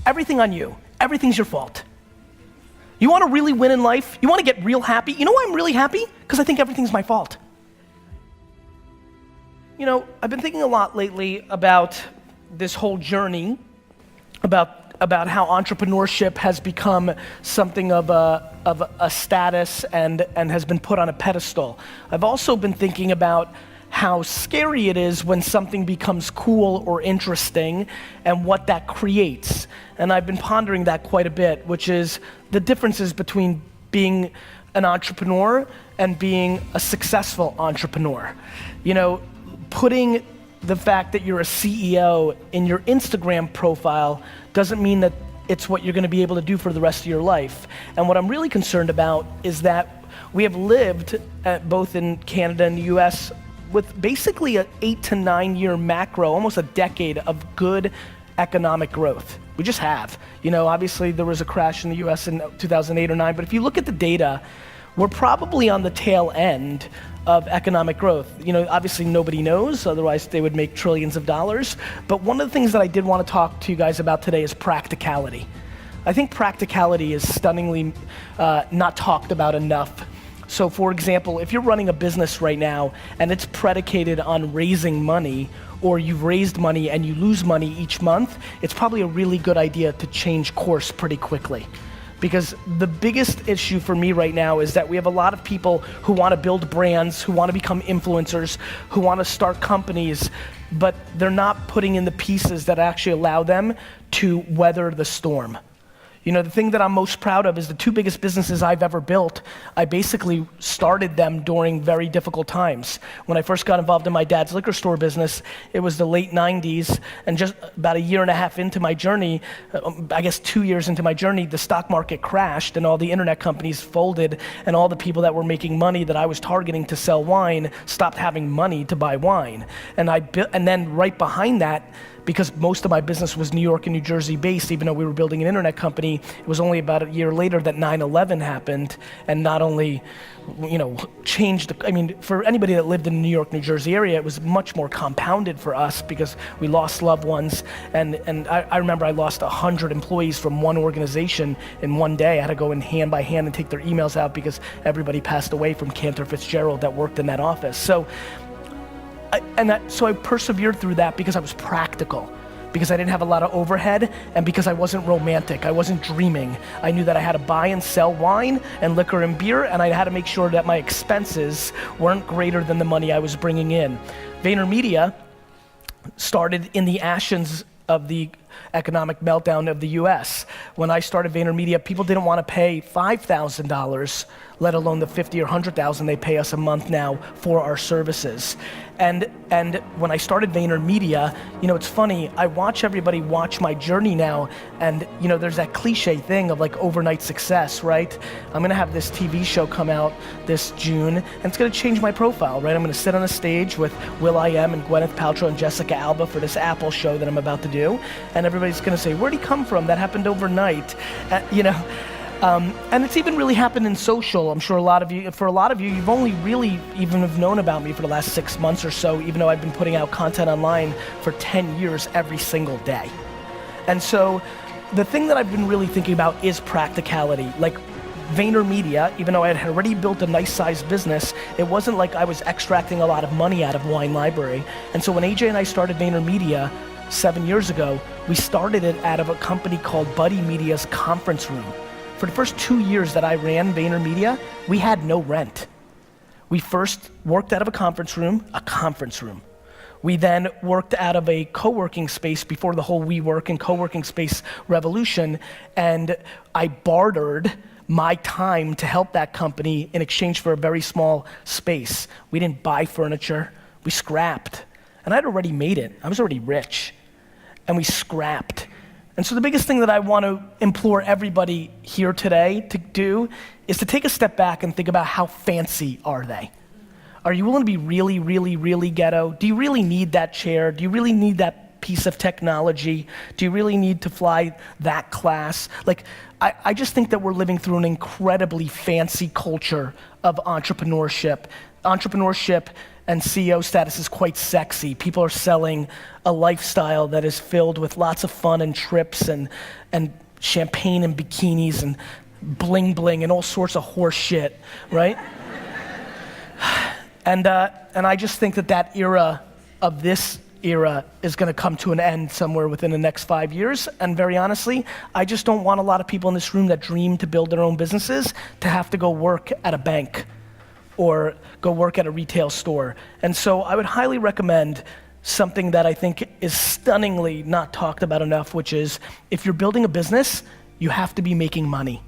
everything on you. Everything's your fault. You wanna really win in life? You wanna get real happy? You know why I'm really happy? Because I think everything's my fault. You know, I've been thinking a lot lately about this whole journey, about how entrepreneurship has become something of a status and has been put on a pedestal. I've also been thinking about how scary it is when something becomes cool or interesting and what that creates. And I've been pondering that quite a bit, which is the differences between being an entrepreneur and being a successful entrepreneur. You know, putting the fact that you're a CEO in your Instagram profile doesn't mean that it's what you're gonna be able to do for the rest of your life. And what I'm really concerned about is that we have lived, both in Canada and the US, with basically an 8 to 9 year macro, almost a decade of good economic growth. We just have. You know, obviously there was a crash in the US in 2008 or 9, but if you look at the data, we're probably on the tail end of economic growth. You know, obviously nobody knows, otherwise they would make trillions of dollars. But one of the things that I did want to talk to you guys about today is practicality. I think practicality is stunningly not talked about enough. So for example, if you're running a business right now and it's predicated on raising money, or you've raised money and you lose money each month, it's probably a really good idea to change course pretty quickly. Because the biggest issue for me right now is that we have a lot of people who want to build brands, who want to become influencers, who want to start companies, but they're not putting in the pieces that actually allow them to weather the storm. You know, the thing that I'm most proud of is the 2 biggest businesses I've ever built, I basically started them during very difficult times. When I first got involved in my dad's liquor store business, it was the late 90s, and just about 1.5 years into my journey, I guess 2 years into my journey, the stock market crashed and all the internet companies folded, and all the people that were making money that I was targeting to sell wine stopped having money to buy wine. And then right behind that, because most of my business was New York and New Jersey based, even though we were building an internet company, it was only about 1 year later that 9/11 happened, and not only, you know, changed, I mean, for anybody that lived in the New York, New Jersey area, it was much more compounded for us because we lost loved ones, and I remember I lost 100 employees from one organization in one day. I had to go in hand by hand and take their emails out because everybody passed away from Cantor Fitzgerald that worked in that office. So I persevered through that because I was practical, because I didn't have a lot of overhead, and because I wasn't romantic, I wasn't dreaming. I knew that I had to buy and sell wine and liquor and beer, and I had to make sure that my expenses weren't greater than the money I was bringing in. VaynerMedia started in the ashes of the economic meltdown of the US. When I started VaynerMedia, people didn't want to pay $5,000, let alone the $50,000 or $100,000 they pay us a month now for our services. And when I started VaynerMedia, you know, it's funny, I watch everybody watch my journey now, and you know, there's that cliche thing of like overnight success, right? I'm gonna have this TV show come out this June, and it's gonna change my profile, right? I'm gonna sit on a stage with Will.i.am and Gwyneth Paltrow and Jessica Alba for this Apple show that I'm about to do, and everybody's gonna say, where'd he come from? That happened overnight, you know? And it's even really happened in social. I'm sure for a lot of you, you've only really even have known about me for the last 6 months or so, even though I've been putting out content online for 10 years every single day. And so the thing that I've been really thinking about is practicality. Like VaynerMedia, even though I had already built a nice sized business, it wasn't like I was extracting a lot of money out of Wine Library. And so when AJ and I started VaynerMedia 7 years ago, we started it out of a company called Buddy Media's conference room. For the first 2 years that I ran VaynerMedia, we had no rent. We first worked out of a conference room. We then worked out of a co-working space before the whole WeWork and co-working space revolution, and I bartered my time to help that company in exchange for a very small space. We didn't buy furniture, we scrapped. And I'd already made it, I was already rich, and we scrapped. And so the biggest thing that I want to implore everybody here today to do is to take a step back and think about how fancy are they? Are you willing to be really, really, really ghetto? Do you really need that chair? Do you really need that piece of technology? Do you really need to fly that class? Like, I just think that we're living through an incredibly fancy culture of entrepreneurship. Entrepreneurship and CEO status is quite sexy. People are selling a lifestyle that is filled with lots of fun and trips and champagne and bikinis and bling bling and all sorts of horse shit, right? And I just think that era of this era is gonna come to an end somewhere within the next 5 years. And very honestly, I just don't want a lot of people in this room that dream to build their own businesses to have to go work at a bank or go work at a retail store. And so I would highly recommend something that I think is stunningly not talked about enough, which is if you're building a business, you have to be making money.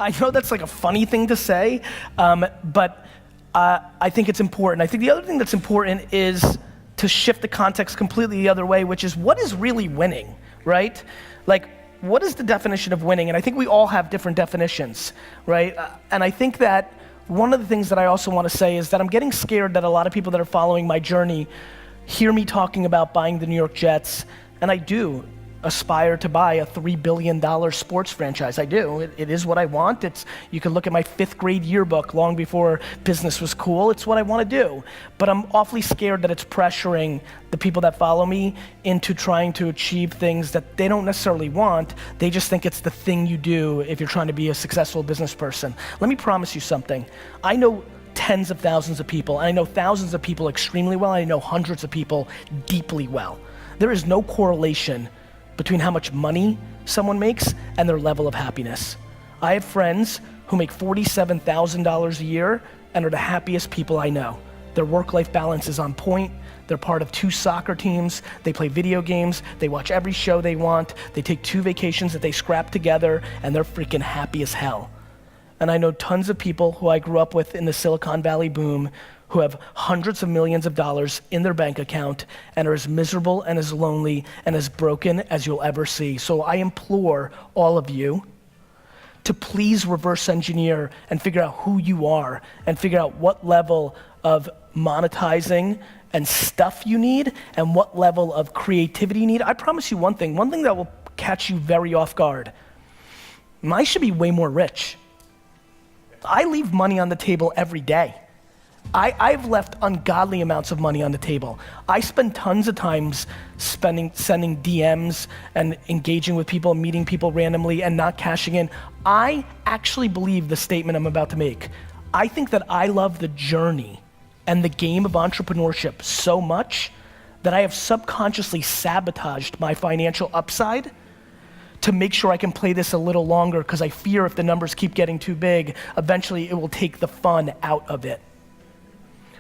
I know that's like a funny thing to say, but I think it's important. I think the other thing that's important is to shift the context completely the other way, which is what is really winning, right? Like, what is the definition of winning? And I think we all have different definitions, right? And I think that one of the things that I also want to say is that I'm getting scared that a lot of people that are following my journey hear me talking about buying the New York Jets, and I do aspire to buy a $3 billion sports franchise. I do. It is what I want. You can look at my 5th grade yearbook long before business was cool. It's what I want to do. But I'm awfully scared that it's pressuring the people that follow me into trying to achieve things that they don't necessarily want. They just think it's the thing you do if you're trying to be a successful business person. Let me promise you something. I know tens of thousands of people, and I know thousands of people extremely well, and I know hundreds of people deeply well. There is no correlation between how much money someone makes and their level of happiness. I have friends who make $47,000 a year and are the happiest people I know. Their work-life balance is on point. They're part of 2 soccer teams. They play video games. They watch every show they want. They take 2 vacations that they scrap together, and they're freaking happy as hell. And I know tons of people who I grew up with in the Silicon Valley boom who have hundreds of millions of dollars in their bank account and are as miserable and as lonely and as broken as you'll ever see. So I implore all of you to please reverse engineer and figure out who you are and figure out what level of monetizing and stuff you need and what level of creativity you need. I promise you one thing that will catch you very off guard. I should be way more rich. I leave money on the table every day. I've left ungodly amounts of money on the table. I spend tons of times sending DMs and engaging with people, meeting people randomly and not cashing in. I actually believe the statement I'm about to make. I think that I love the journey and the game of entrepreneurship so much that I have subconsciously sabotaged my financial upside to make sure I can play this a little longer because I fear if the numbers keep getting too big, eventually it will take the fun out of it.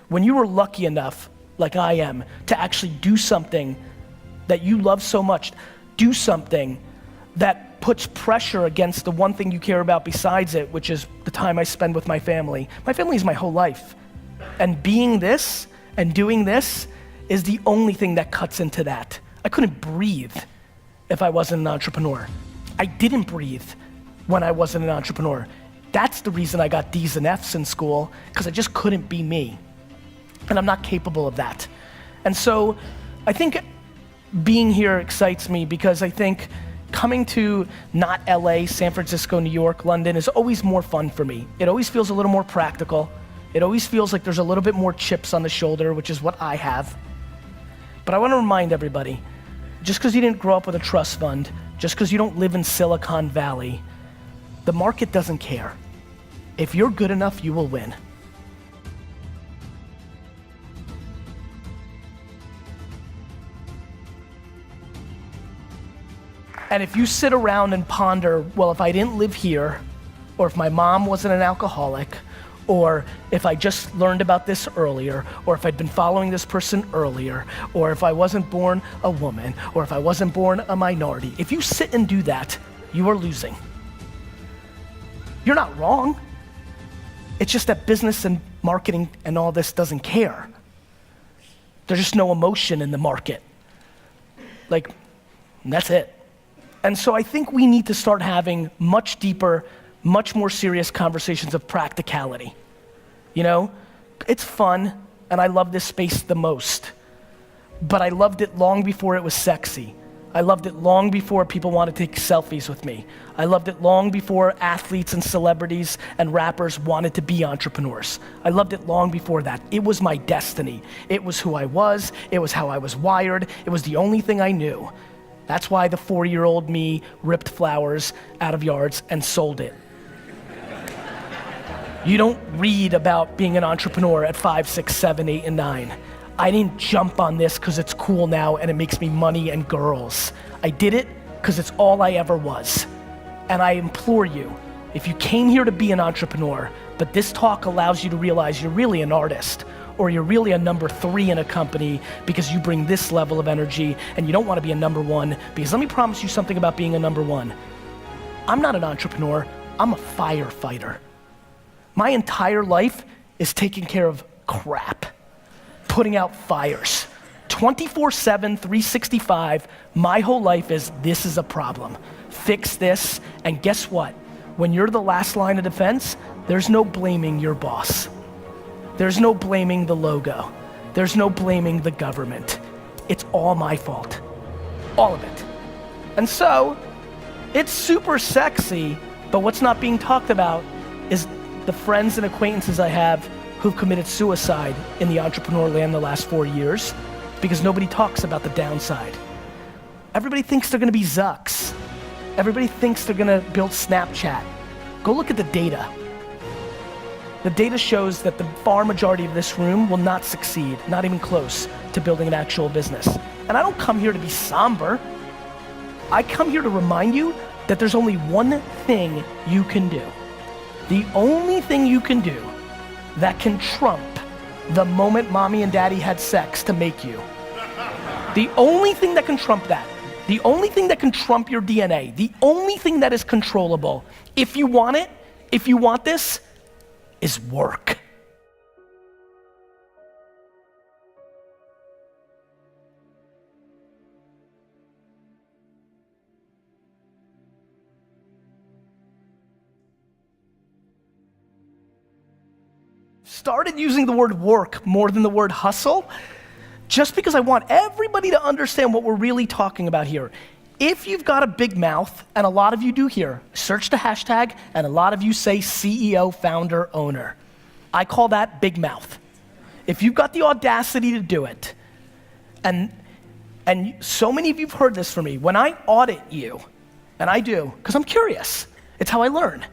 When you are lucky enough, like I am, to actually do something that you love so much, do something that puts pressure against the one thing you care about besides it, which is the time I spend with my family. My family is my whole life. And being this and doing this is the only thing that cuts into that. I couldn't breathe if I wasn't an entrepreneur. I didn't breathe when I wasn't an entrepreneur. That's the reason I got D's and F's in school, because I just couldn't be me. And I'm not capable of that. And so I think being here excites me because I think coming to not LA, San Francisco, New York, London is always more fun for me. It always feels a little more practical. It always feels like there's a little bit more chips on the shoulder, which is what I have. But I want to remind everybody, just because you didn't grow up with a trust fund, just because you don't live in Silicon Valley, the market doesn't care. If you're good enough, you will win. And if you sit around and ponder, well, if I didn't live here, or if my mom wasn't an alcoholic, or if I just learned about this earlier, or if I'd been following this person earlier, or if I wasn't born a woman, or if I wasn't born a minority, if you sit and do that, you are losing. You're not wrong. It's just that business and marketing and all this doesn't care. There's just no emotion in the market. Like, that's it. And so I think we need to start having much deeper, much more serious conversations of practicality. You know, it's fun, and I love this space the most, but I loved it long before it was sexy. I loved it long before people wanted to take selfies with me. I loved it long before athletes and celebrities and rappers wanted to be entrepreneurs. I loved it long before that. It was my destiny. It was who I was. It was how I was wired. It was the only thing I knew. That's why the 4-year-old me ripped flowers out of yards and sold it. You don't read about being an entrepreneur at 5, 6, 7, 8, and 9. I didn't jump on this because it's cool now and it makes me money and girls. I did it because it's all I ever was. And I implore you, if you came here to be an entrepreneur, but this talk allows you to realize you're really an artist, or you're really a number 3 in a company because you bring this level of energy and you don't want to be a number 1, because let me promise you something about being a number 1. I'm not an entrepreneur, I'm a firefighter. My entire life is taking care of crap, putting out fires. 24/7, 365, my whole life is, this is a problem. Fix this, and guess what? When you're the last line of defense, there's no blaming your boss. There's no blaming the logo. There's no blaming the government. It's all my fault. All of it. And so, it's super sexy, but what's not being talked about is the friends and acquaintances I have who've committed suicide in the entrepreneur land the last 4 years, because nobody talks about the downside. Everybody thinks they're gonna be Zucks. Everybody thinks they're gonna build Snapchat. Go look at the data. The data shows that the far majority of this room will not succeed, not even close to building an actual business. And I don't come here to be somber. I come here to remind you that there's only one thing you can do. The only thing you can do that can trump the moment mommy and daddy had sex to make you. The only thing that can trump that, the only thing that can trump your DNA, the only thing that is controllable, if you want it, if you want this, is work. Started using the word work more than the word hustle, just because I want everybody to understand what we're really talking about here. If you've got a big mouth, and a lot of you do here, search the hashtag, and a lot of you say CEO, founder, owner. I call that big mouth. If you've got the audacity to do it, and so many of you have heard this from me, when I audit you, and I do, because I'm curious, it's how I learn.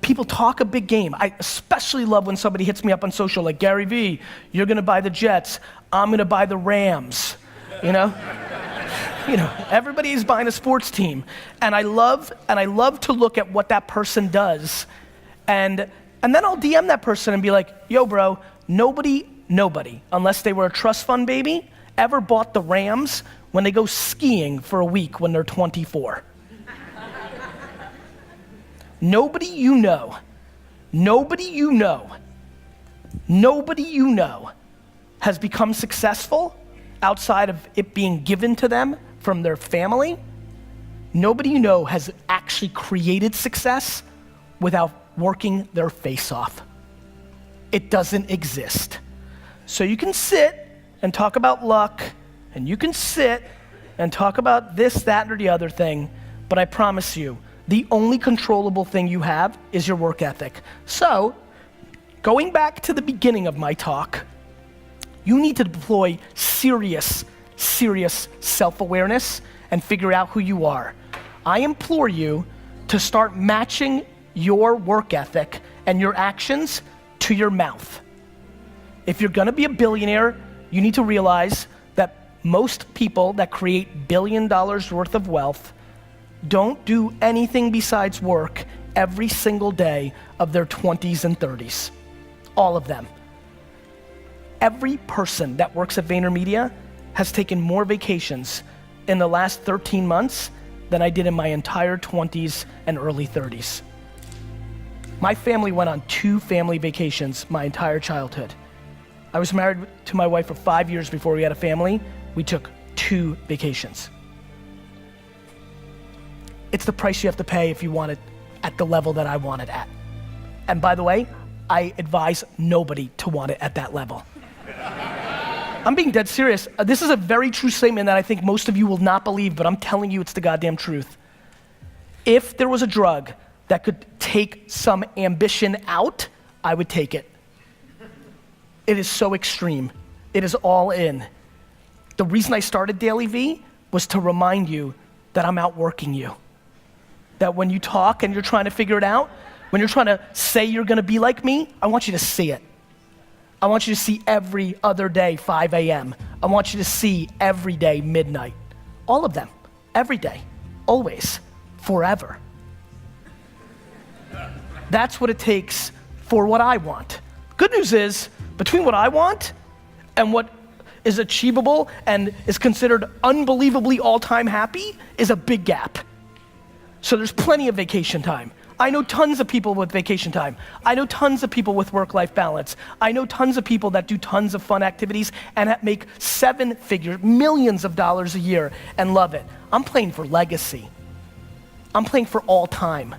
People talk a big game. I especially love when somebody hits me up on social like, Gary Vee, you're gonna buy the Jets, I'm gonna buy the Rams, you know? Everybody's buying a sports team. And I love to look at what that person does. And then I'll DM that person and be like, yo bro, nobody, unless they were a trust fund baby, ever bought the Rams when they go skiing for a week when they're 24. Nobody you know has become successful outside of it being given to them from their family. Nobody you know has actually created success without working their face off. It doesn't exist. So you can sit and talk about luck, and you can sit and talk about this, that, or the other thing, but I promise you, the only controllable thing you have is your work ethic. So, going back to the beginning of my talk, you need to deploy serious self-awareness and figure out who you are. I implore you to start matching your work ethic and your actions to your mouth. If you're gonna be a billionaire, you need to realize that most people that create $1 billion worth of wealth don't do anything besides work every single day of their 20s and 30s. All of them. Every person that works at VaynerMedia has taken more vacations in the last 13 months than I did in my entire 20s and early 30s. My family went on 2 family vacations my entire childhood. I was married to my wife for 5 years before we had a family. We took 2 vacations. It's the price you have to pay if you want it at the level that I want it at. And by the way, I advise nobody to want it at that level. I'm being dead serious. This is a very true statement that I think most of you will not believe, but I'm telling you it's the goddamn truth. If there was a drug that could take some ambition out, I would take it. It is so extreme. It is all in. The reason I started Daily V was to remind you that I'm outworking you. That when you talk and you're trying to figure it out, when you're trying to say you're gonna be like me, I want you to see it. I want you to see every other day, 5 a.m. I want you to see every day, midnight. All of them, every day, always, forever. That's what it takes for what I want. Good news is, between what I want and what is achievable and is considered unbelievably all-time happy is a big gap. So there's plenty of vacation time. I know tons of people with vacation time. I know tons of people with work-life balance. I know tons of people that do tons of fun activities and make 7 figures, millions of dollars a year and love it. I'm playing for legacy. I'm playing for all time.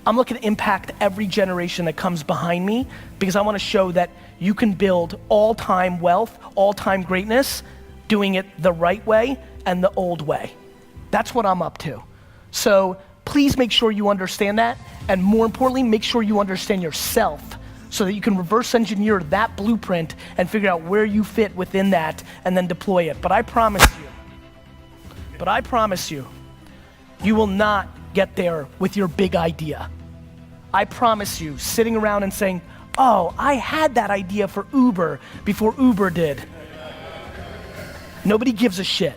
I'm looking to impact every generation that comes behind me because I want to show that you can build all-time wealth, all-time greatness, doing it the right way and the old way. That's what I'm up to. So please make sure you understand that, and more importantly, make sure you understand yourself so that you can reverse engineer that blueprint and figure out where you fit within that and then deploy it. But I promise you, you will not get there with your big idea. I promise you, sitting around and saying, oh, I had that idea for Uber before Uber did. Nobody gives a shit.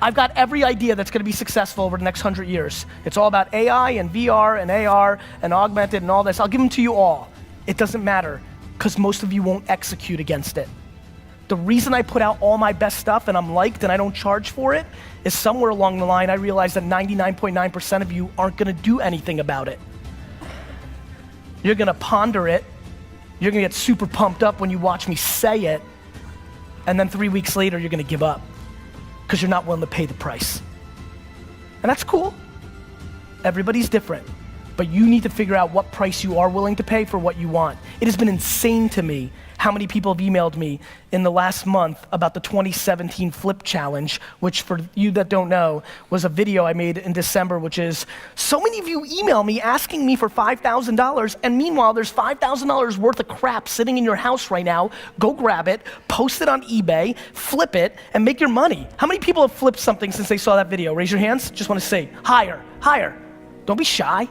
I've got every idea that's gonna be successful over the next 100 years. It's all about AI and VR and AR and augmented and all this. I'll give them to you all. It doesn't matter, because most of you won't execute against it. The reason I put out all my best stuff and I'm liked and I don't charge for it is somewhere along the line I realized that 99.9% of you aren't gonna do anything about it. You're gonna ponder it, you're gonna get super pumped up when you watch me say it, and then 3 weeks later you're gonna give up because you're not willing to pay the price. And that's cool. Everybody's different, but you need to figure out what price you are willing to pay for what you want. It has been insane to me how many people have emailed me in the last month about the 2017 Flip Challenge, which for you that don't know, was a video I made in December, which is, so many of you email me asking me for $5,000, and meanwhile there's $5,000 worth of crap sitting in your house right now. Go grab it, post it on eBay, flip it, and make your money. How many people have flipped something since they saw that video? Raise your hands, just wanna say, higher, higher. Don't be shy.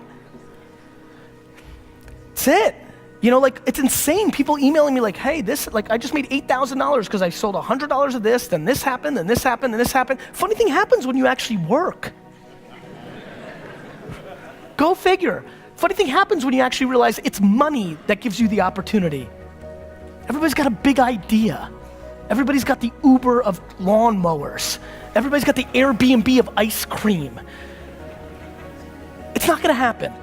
That's it. You know, like, it's insane. People emailing me like, hey, this, like, I just made $8,000 because I sold $100 of this, then this happened, then this happened, then this happened. Funny thing happens when you actually work. Go figure. Funny thing happens when you actually realize it's money that gives you the opportunity. Everybody's got a big idea. Everybody's got the Uber of lawnmowers. Everybody's got the Airbnb of ice cream. It's not gonna happen.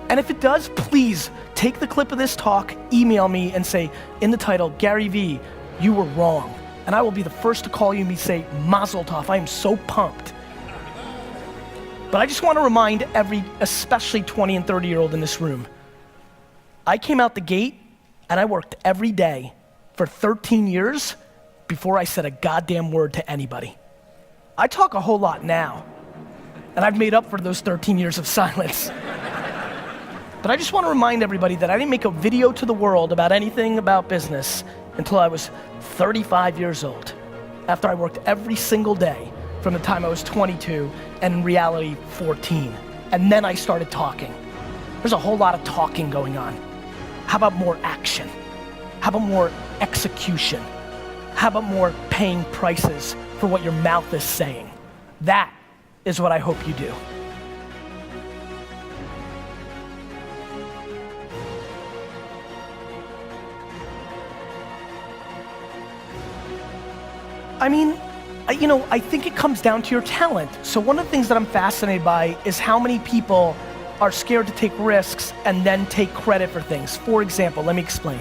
And if it does, please take the clip of this talk, email me and say in the title, Gary V, you were wrong. And I will be the first to call you and say, Mazel Tov, I am so pumped. But I just want to remind every, especially 20 and 30-year-old in this room, I came out the gate and I worked every day for 13 years before I said a goddamn word to anybody. I talk a whole lot now, and I've made up for those 13 years of silence. But I just want to remind everybody that I didn't make a video to the world about anything about business until I was 35 years old, after I worked every single day from the time I was 22 and in reality 14. And then I started talking. There's a whole lot of talking going on. How about more action? How about more execution? How about more paying prices for what your mouth is saying? That is what I hope you do. I mean, I think it comes down to your talent. So one of the things that I'm fascinated by is how many people are scared to take risks and then take credit for things. For example, let me explain.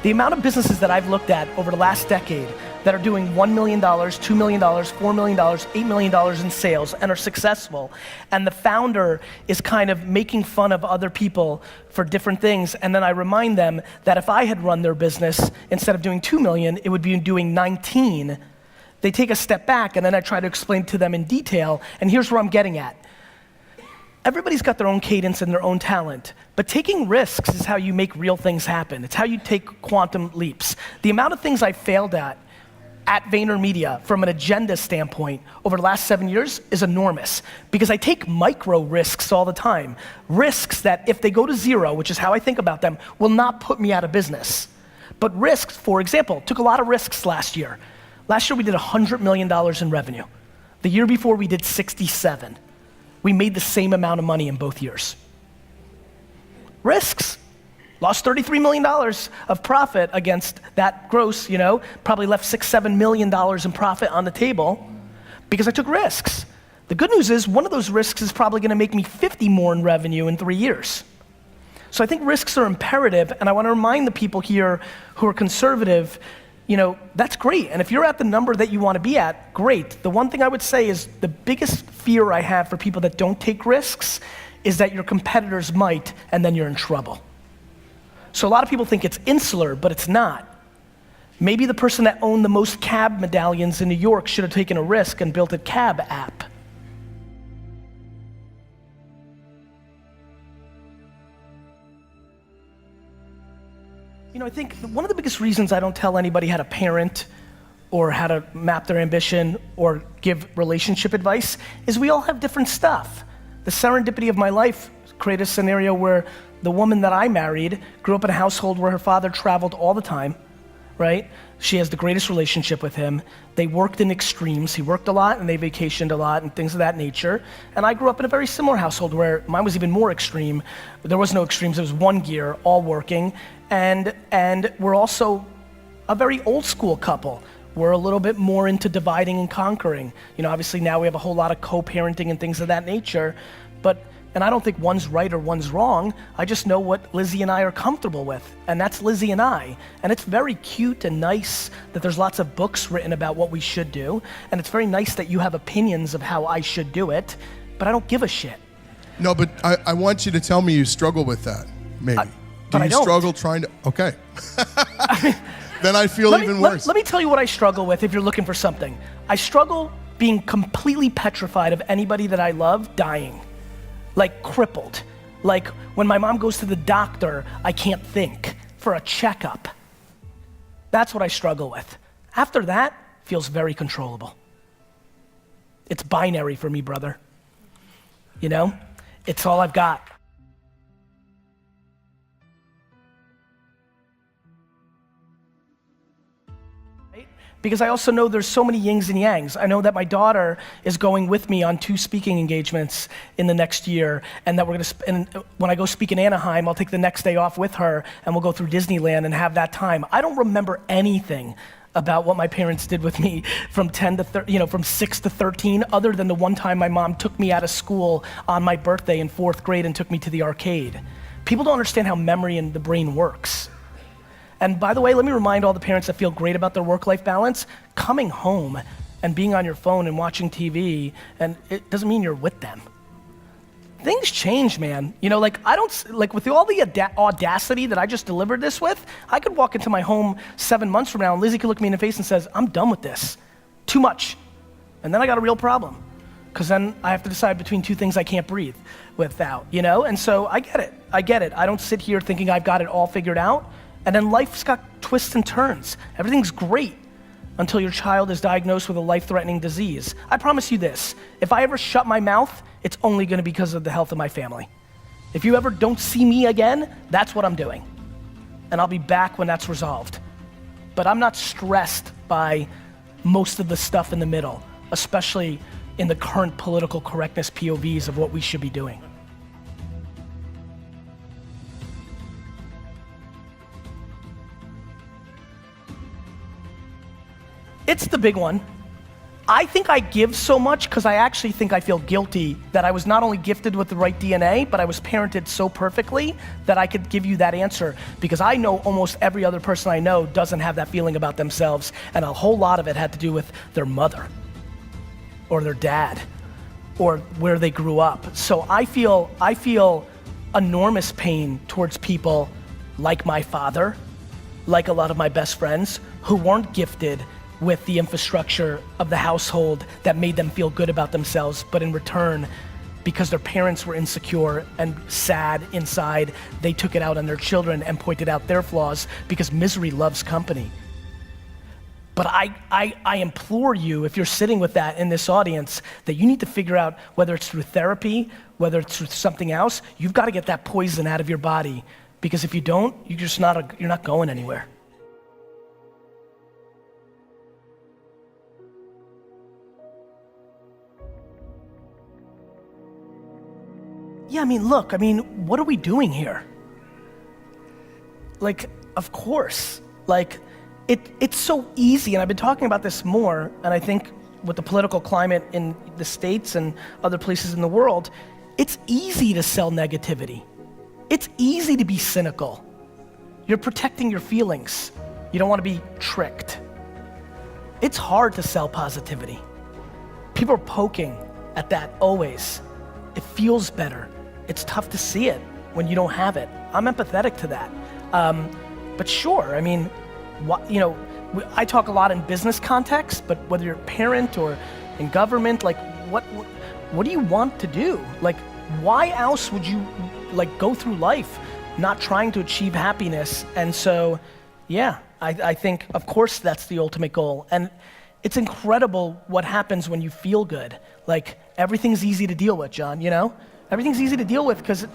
The amount of businesses that I've looked at over the last decade that are doing $1 million, $2 million, $4 million, $8 million in sales and are successful, and the founder is kind of making fun of other people for different things, and then I remind them that if I had run their business, instead of doing 2 million, it would be doing 19. They take a step back, and then I try to explain to them in detail, and here's where I'm getting at. Everybody's got their own cadence and their own talent, but taking risks is how you make real things happen. It's how you take quantum leaps. The amount of things I failed at VaynerMedia from an agenda standpoint over the last 7 years is enormous, because I take micro risks all the time. Risks that if they go to zero, which is how I think about them, will not put me out of business. But risks, for example, took a lot of risks last year. Last year we did $100 million in revenue. The year before we did 67. We made the same amount of money in both years. Risks. Lost $33 million of profit against that gross, probably left $6-7 million in profit on the table because I took risks. The good news is one of those risks is probably gonna make me 50 more in revenue in 3 years. So I think risks are imperative, and I wanna remind the people here who are conservative, that's great. And if you're at the number that you wanna be at, great. The one thing I would say is the biggest fear I have for people that don't take risks is that your competitors might, and then you're in trouble. So a lot of people think it's insular, but it's not. Maybe the person that owned the most cab medallions in New York should have taken a risk and built a cab app. I think one of the biggest reasons I don't tell anybody how to parent or how to map their ambition or give relationship advice is we all have different stuff. The serendipity of my life created a scenario where the woman that I married grew up in a household where her father traveled all the time, right? She has the greatest relationship with him. They worked in extremes. He worked a lot and they vacationed a lot and things of that nature. And I grew up in a very similar household where mine was even more extreme. There was no extremes, it was one gear, all working. And we're also a very old school couple. We're a little bit more into dividing and conquering. Obviously now we have a whole lot of co-parenting and things of that nature, and I don't think one's right or one's wrong. I just know what Lizzie and I are comfortable with, and that's Lizzie and I. And it's very cute and nice that there's lots of books written about what we should do, and it's very nice that you have opinions of how I should do it, but I don't give a shit. No, but I want you to tell me you struggle with that, maybe. Do you struggle trying to, okay. Then I feel even worse. Let me tell you what I struggle with if you're looking for something. I struggle being completely petrified of anybody that I love dying. Like crippled. Like when my mom goes to the doctor, I can't think for a checkup. That's what I struggle with. After that, feels very controllable. It's binary for me, brother. It's all I've got. Because I also know there's so many yings and yangs. I know that my daughter is going with me on 2 speaking engagements in the next year, and that when I go speak in Anaheim, I'll take the next day off with her, and we'll go through Disneyland and have that time. I don't remember anything about what my parents did with me from 6 to 13, other than the one time my mom took me out of school on my birthday in 4th grade and took me to the arcade. People don't understand how memory and the brain works. And by the way, let me remind all the parents that feel great about their work-life balance, coming home and being on your phone and watching TV, and it doesn't mean you're with them. Things change, man. With all the audacity that I just delivered this with, I could walk into my home 7 months from now and Lizzie could look me in the face and says, I'm done with this. Too much. And then I got a real problem. Because then I have to decide between 2 things I can't breathe without, And so I get it. I don't sit here thinking I've got it all figured out. And then life's got twists and turns. Everything's great until your child is diagnosed with a life-threatening disease. I promise you this, if I ever shut my mouth, it's only gonna be because of the health of my family. If you ever don't see me again, that's what I'm doing. And I'll be back when that's resolved. But I'm not stressed by most of the stuff in the middle, especially in the current political correctness POVs of what we should be doing. It's the big one. I think I give so much because I actually think I feel guilty that I was not only gifted with the right DNA, but I was parented so perfectly that I could give you that answer, because I know almost every other person I know doesn't have that feeling about themselves, and a whole lot of it had to do with their mother or their dad or where they grew up. So I feel enormous pain towards people like my father, like a lot of my best friends who weren't gifted with the infrastructure of the household that made them feel good about themselves, but in return, because their parents were insecure and sad inside, they took it out on their children and pointed out their flaws, because misery loves company. But I implore you, if you're sitting with that in this audience, that you need to figure out, whether it's through therapy, whether it's through something else, you've got to get that poison out of your body, because if you don't, you're not going anywhere. Yeah, look, what are we doing here? Like, of course, like, it's so easy, and I've been talking about this more, and I think with the political climate in the States and other places in the world, it's easy to sell negativity. It's easy to be cynical. You're protecting your feelings. You don't want to be tricked. It's hard to sell positivity. People are poking at that always. It feels better. It's tough to see it when you don't have it. I'm empathetic to that. But sure, I talk a lot in business context, but whether you're a parent or in government, like what do you want to do? Like, why else would you go through life not trying to achieve happiness? And so, yeah, I think, of course, that's the ultimate goal. And it's incredible what happens when you feel good. Like, everything's easy to deal with, John, Everything's easy to deal with because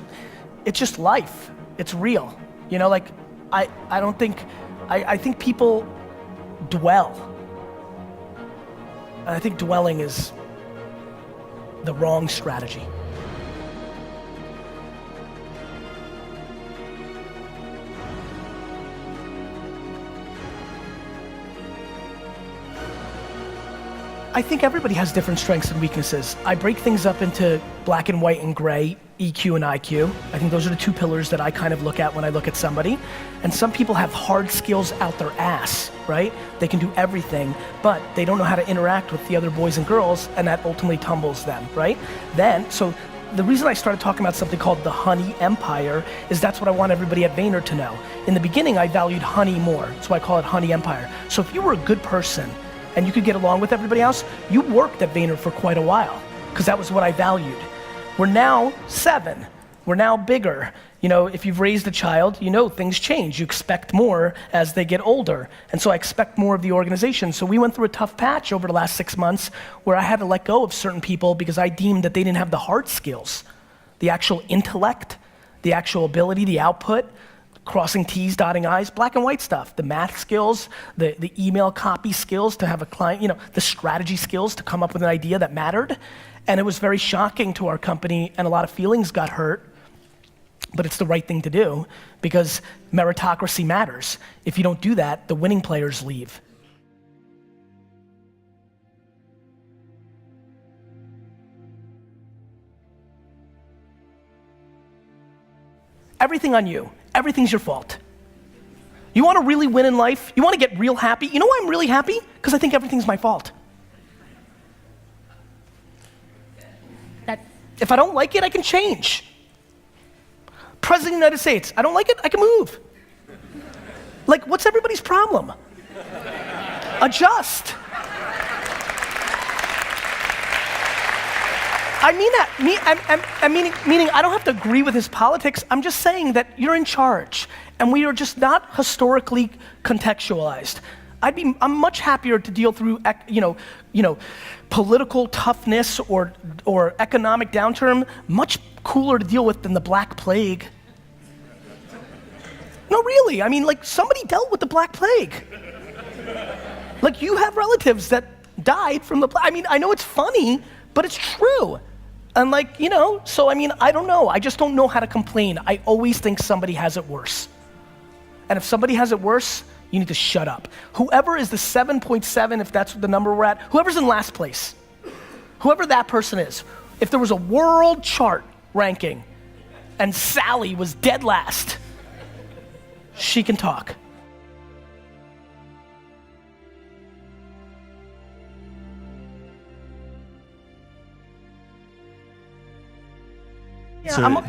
it's just life. It's real. I think people dwell. And I think dwelling is the wrong strategy. I think everybody has different strengths and weaknesses. I break things up into black and white and gray, EQ and IQ. I think those are the two pillars that I kind of look at when I look at somebody. And some people have hard skills out their ass, right? They can do everything, but they don't know how to interact with the other boys and girls, and that ultimately tumbles them, right? So the reason I started talking about something called the honey empire is that's what I want everybody at Vayner to know. In the beginning, I valued honey more. That's why I call it honey empire. So if you were a good person, and you could get along with everybody else, you worked at Vayner for quite a while, because that was what I valued. We're now 7. We're now bigger. If you've raised a child, things change. You expect more as they get older. And so I expect more of the organization. So we went through a tough patch over the last 6 months where I had to let go of certain people because I deemed that they didn't have the hard skills, the actual intellect, the actual ability, the output, crossing T's, dotting I's, black and white stuff, the math skills, the email copy skills to have a client, the strategy skills to come up with an idea that mattered. And it was very shocking to our company, and a lot of feelings got hurt, but it's the right thing to do because meritocracy matters. If you don't do that, the winning players leave. Everything on you. Everything's your fault. You want to really win in life? You want to get real happy? You know why I'm really happy? Because I think everything's my fault. If I don't like it, I can change. President of the United States, I don't like it, I can move. Like, what's everybody's problem? Adjust. I mean that. Meaning I don't have to agree with his politics. I'm just saying that you're in charge, and we are just not historically contextualized. I'm much happier to deal through, political toughness or economic downturn. Much cooler to deal with than the Black Plague. No, really. Somebody dealt with the Black Plague. Like, you have relatives that died from the Plague. I know it's funny, but it's true. And so I don't know. I just don't know how to complain. I always think somebody has it worse. And if somebody has it worse, you need to shut up. Whoever is the 7.7, if that's the number we're at, whoever's in last place, whoever that person is, if there was a world chart ranking and Sally was dead last, she can talk. Yeah,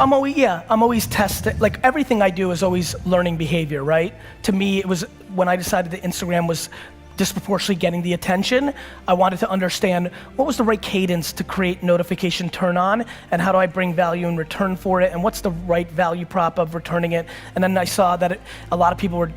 I'm always testing, like everything I do is always learning behavior, right? To me, it was, when I decided that Instagram was disproportionately getting the attention, I wanted to understand what was the right cadence to create notification turn on, and how do I bring value in return for it, and what's the right value prop of returning it. And then I saw that a lot of people were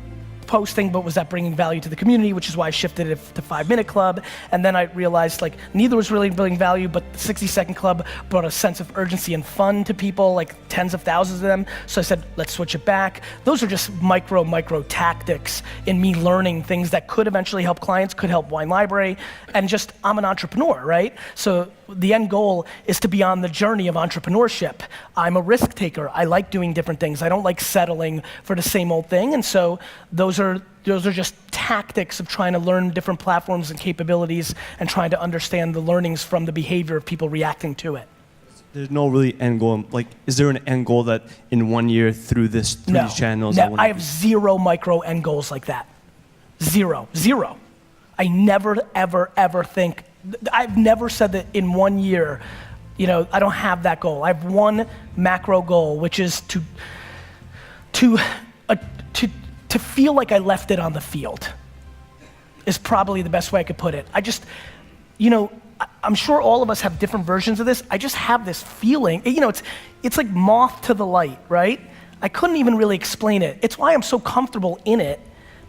posting, but was that bringing value to the community, which is why I shifted it to 5-minute club. And then I realized like neither was really bringing value, but the 60-second club brought a sense of urgency and fun to people, like tens of thousands of them. So I said, let's switch it back. Those are just micro tactics in me learning things that could eventually help clients, could help Wine Library, and just, I'm an entrepreneur, right? So the end goal is to be on the journey of entrepreneurship. I'm a risk taker. I like doing different things. I don't like settling for the same old thing. And so those are just tactics of trying to learn different platforms and capabilities and trying to understand the learnings from the behavior of people reacting to it. There's no really end goal. Like, is there an end goal that in 1 year through these channels? No, I have zero micro end goals like that. Zero. I never, ever think, I've never said that in 1 year, I don't have that goal. I have one macro goal, which is to feel like I left it on the field, is probably the best way I could put it. I just, I'm sure all of us have different versions of this. I just have this feeling, it's like moth to the light, right? I couldn't even really explain it. It's why I'm so comfortable in it,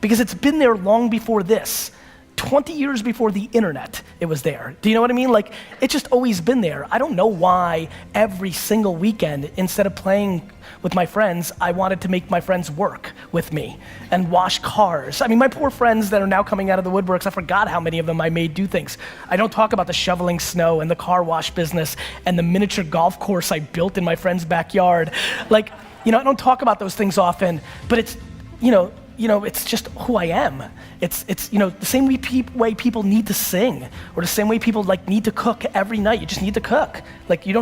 because it's been there long before this. 20 years before the internet, it was there. Do you know what I mean? Like, it's just always been there. I don't know why every single weekend, instead of playing with my friends, I wanted to make my friends work with me and wash cars. I mean, my poor friends that are now coming out of the woodworks, I forgot how many of them I made do things. I don't talk about the shoveling snow and the car wash business and the miniature golf course I built in my friend's backyard. Like, I don't talk about those things often, but it's, it's just who I am. It's the same way people need to sing, or the same way people need to cook every night. You just need to cook. Like you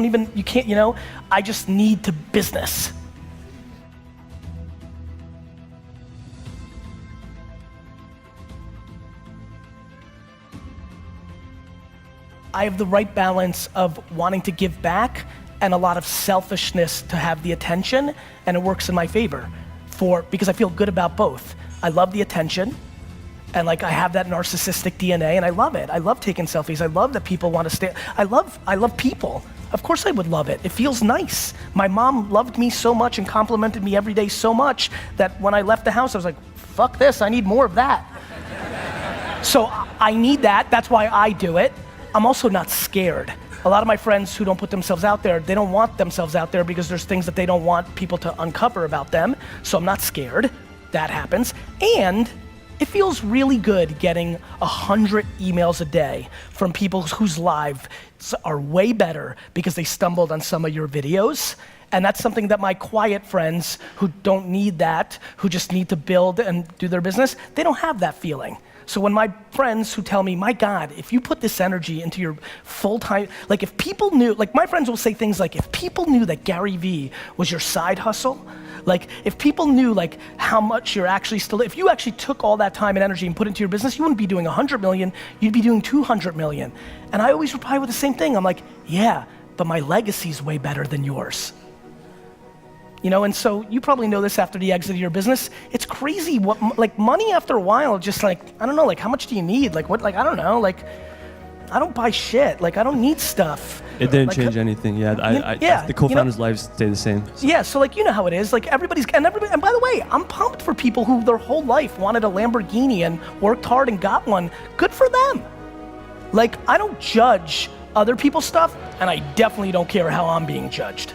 can't, I just need to business. I have the right balance of wanting to give back and a lot of selfishness to have the attention, and it works in my favor because I feel good about both. I love the attention, and I have that narcissistic DNA, and I love it. I love taking selfies. I love that people want to stay. I love people. Of course I would love it. It feels nice. My mom loved me so much and complimented me every day so much that when I left the house, I was like, fuck this, I need more of that. So I need that. That's why I do it. I'm also not scared. A lot of my friends who don't put themselves out there, they don't want themselves out there because there's things that they don't want people to uncover about them. So I'm not scared. That happens. And it feels really good getting 100 emails a day from people whose lives are way better because they stumbled on some of your videos. And that's something that my quiet friends who don't need that, who just need to build and do their business, they don't have that feeling. So when my friends who tell me, my God, if you put this energy into your full-time, if people knew, my friends will say things like, if people knew that Gary Vee was your side hustle, if people knew how much you're actually still, if you actually took all that time and energy and put it into your business, you wouldn't be doing 100 million, you'd be doing 200 million. And I always reply with the same thing. I'm like, yeah, but my legacy's way better than yours. And so you probably know this after the exit of your business. It's crazy what, money after a while, just I don't know, how much do you need? I don't know, I don't buy shit. I don't need stuff. It didn't change anything. Yeah, the co-founders' lives stay the same. So. Yeah, so you know how it is. Everybody, and by the way, I'm pumped for people who their whole life wanted a Lamborghini and worked hard and got one. Good for them. I don't judge other people's stuff, and I definitely don't care how I'm being judged.